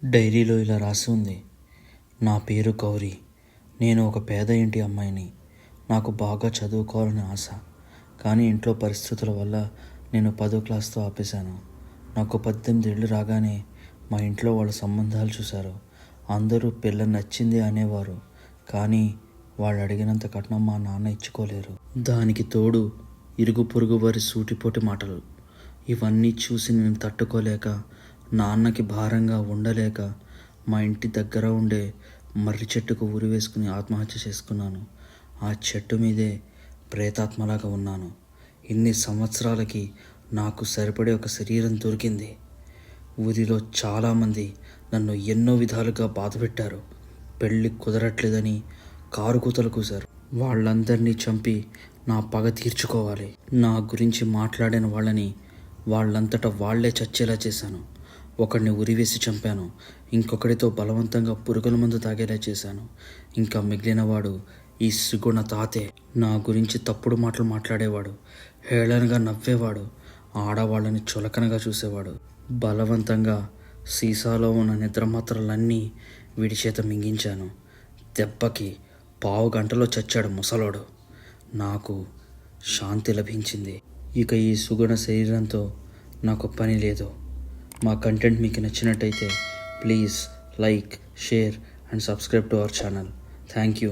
డైరీలో ఇలా రాసి ఉంది. నా పేరు గౌరీ. నేను ఒక పేద ఇంటి అమ్మాయిని. నాకు బాగా చదువుకోవాలని ఆశ. కానీ ఇంట్లో పరిస్థితుల వల్ల నేను 10వ క్లాస్తో ఆపేశాను. నాకు 18 ఏళ్ళు రాగానే మా ఇంట్లో వాళ్ళ సంబంధాలు చూశారు. అందరూ పిల్ల నచ్చింది అనేవారు. కానీ వాళ్ళు అడిగినంత కట్నం మా నాన్న ఇచ్చుకోలేరు. దానికి తోడు ఇరుగు పొరుగు వారి సూటిపోటి మాటలు. ఇవన్నీ చూసి నేను తట్టుకోలేక, నాన్నకి భారంగా ఉండలేక మా ఇంటి దగ్గర ఉండే మర్రి చెట్టుకు ఉరి వేసుకుని ఆత్మహత్య చేసుకున్నాను. ఆ చెట్టు మీదే ప్రేతాత్మలాగా ఉన్నాను. ఇన్ని సంవత్సరాలకి నాకు సరిపడే ఒక శరీరం దొరికింది. ఊరిలో చాలామంది నన్ను ఎన్నో విధాలుగా బాధపెట్టారు. పెళ్ళి కుదరట్లేదని కారు కూతలు కూశారు. వాళ్ళందరినీ చంపి నా పగ తీర్చుకోవాలి. నా గురించి మాట్లాడిన వాళ్ళని వాళ్ళంతటా వాళ్లే చచ్చేలా చేశాను. ఒకడిని ఉరివేసి చంపాను. ఇంకొకడితో బలవంతంగా పురుగుల మందు తాగేలా చేశాను. ఇంకా మిగిలినవాడు ఈ సుగుణ తాతే. నా గురించి తప్పుడు మాటలు మాట్లాడేవాడు. హేళనగా నవ్వేవాడు. ఆడవాళ్ళని చులకనగా చూసేవాడు. బలవంతంగా సీసాలో ఉన్న నిద్రమాత్రలన్నీ వీడి చేత మింగించాను. దెబ్బకి 15 గంటలో చచ్చాడు ముసలోడు. నాకు శాంతి లభించింది. ఇక ఈ సుగుణ శరీరంతో నాకు పని లేదు. మా కంటెంట్ మీకు నచ్చినట్టయితే please like, share and subscribe to our channel. Thank you.